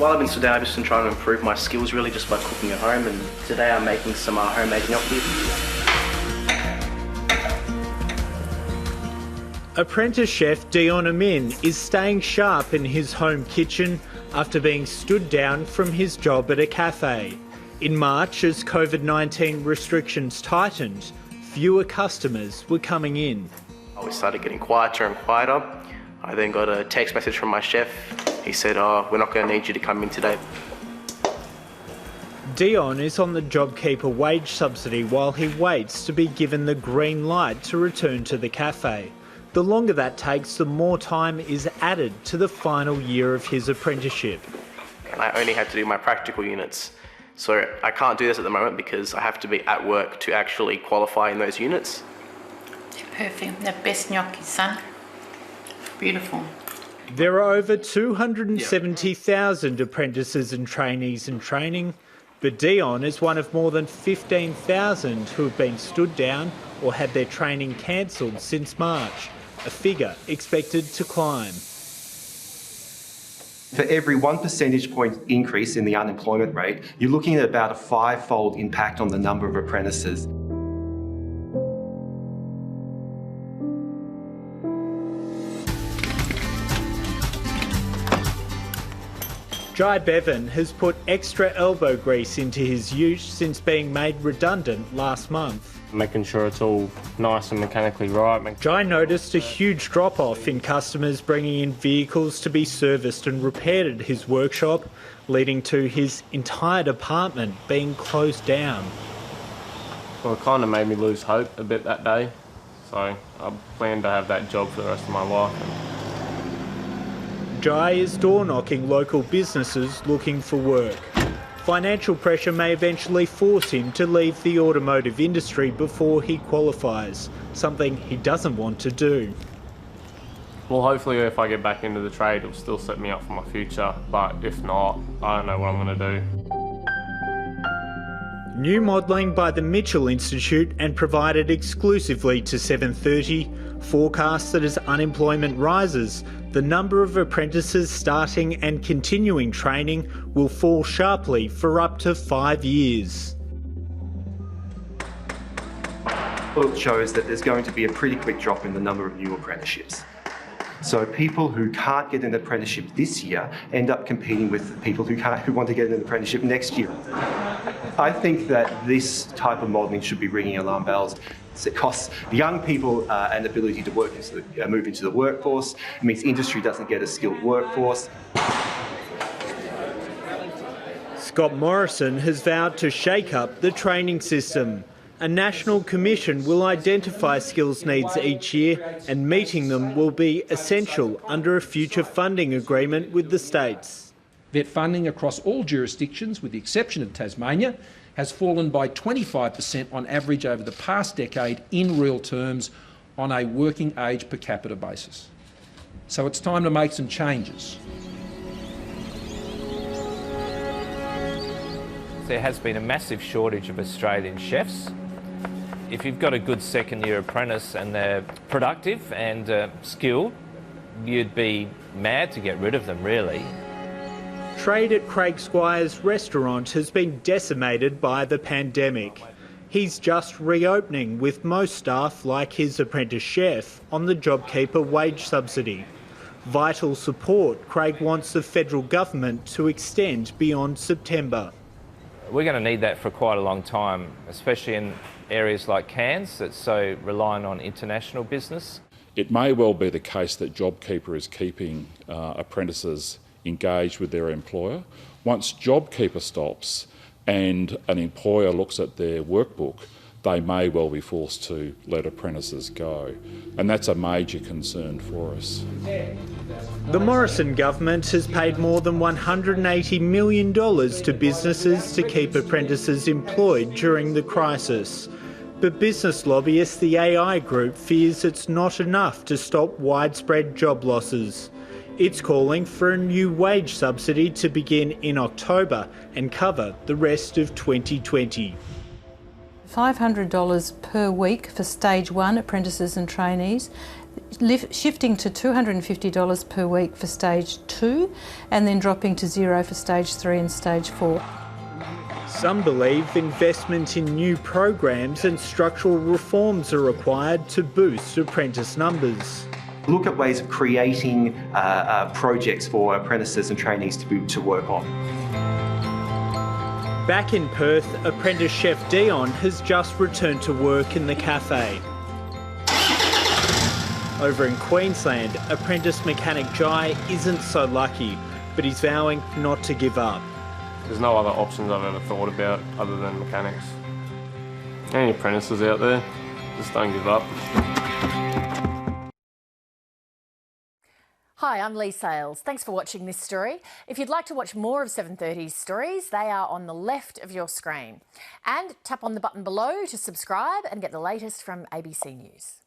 While I've been stood down, I've just been trying to improve my skills really just by cooking at home, and today I'm making some homemade gnocchi. Apprentice chef Dion Amin is staying sharp in his home kitchen after being stood down from his job at a cafe. In March, as Covid-19 restrictions tightened, fewer customers were coming in. We started getting quieter and quieter. I then got a text message from my chef. He said, "Oh, we're not going to need you to come in today." Dion is on the JobKeeper wage subsidy while he waits to be given the green light to return to the cafe. The longer that takes, the more time is added to the final year of his apprenticeship. And I only had to do my practical units. So I can't do this at the moment because I have to be at work to actually qualify in those units. Perfect. The best gnocchi, son. Beautiful. There are over 270,000 apprentices and trainees in training, but Dion is one of more than 15,000 who have been stood down or had their training cancelled since March, a figure expected to climb. For every 1 percentage point increase in the unemployment rate, you're looking at about a 5-fold impact on the number of apprentices. Jai Bevan has put extra elbow grease into his ute since being made redundant last month. Making sure it's all nice and mechanically right. Jai noticed a huge drop-off in customers bringing in vehicles to be serviced and repaired at his workshop, leading to his entire department being closed down. Well, it kind of made me lose hope a bit that day, so I plan to have that job for the rest of my life. Jai is door-knocking local businesses looking for work. Financial pressure may eventually force him to leave the automotive industry before he qualifies, something he doesn't want to do. Well, hopefully if I get back into the trade, it'll still set me up for my future, but if not, I don't know what I'm going to do. New modelling by the Mitchell Institute and provided exclusively to 730 forecasts that as unemployment rises, the number of apprentices starting and continuing training will fall sharply for up to 5 years. Well, it shows that there's going to be a pretty quick drop in the number of new apprenticeships. So people who can't get an apprenticeship this year end up competing with people who want to get an apprenticeship next year. I think that this type of modelling should be ringing alarm bells. It costs young people an ability to move into the workforce. It means industry doesn't get a skilled workforce. Scott Morrison has vowed to shake up the training system. A national commission will identify skills needs each year, and meeting them will be essential under a future funding agreement with the states. Vet funding across all jurisdictions, with the exception of Tasmania, has fallen by 25% on average over the past decade in real terms on a working age per capita basis. So it's time to make some changes. There has been a massive shortage of Australian chefs. If you've got a good second-year apprentice and they're productive and skilled, you'd be mad to get rid of them, really. Trade at Craig Squire's restaurant has been decimated by the pandemic. He's just reopening with most staff, like his apprentice chef, on the JobKeeper wage subsidy. Vital support Craig wants the federal government to extend beyond September. We're going to need that for quite a long time, especially in areas like Cairns that's so reliant on international business. It may well be the case that JobKeeper is keeping apprentices engaged with their employer. Once JobKeeper stops and an employer looks at their workbook, they may well be forced to let apprentices go. And that's a major concern for us. The Morrison government has paid more than $180 million to businesses to keep apprentices employed during the crisis. But business lobbyist the AI Group fears it's not enough to stop widespread job losses. It's calling for a new wage subsidy to begin in October and cover the rest of 2020. $500 per week for stage 1 apprentices and trainees, shifting to $250 per week for stage 2, and then dropping to $0 for stage 3 and stage 4. Some believe investment in new programs and structural reforms are required to boost apprentice numbers. Look at ways of creating projects for apprentices and trainees to work on. Back in Perth, apprentice chef Dion has just returned to work in the cafe. Over in Queensland, apprentice mechanic Jai isn't so lucky, but he's vowing not to give up. There's no other options I've ever thought about other than mechanics. Any apprentices out there, just don't give up. Hi, I'm Lee Sales. Thanks for watching this story. If you'd like to watch more of 730's stories, they are on the left of your screen. And tap on the button below to subscribe and get the latest from ABC News.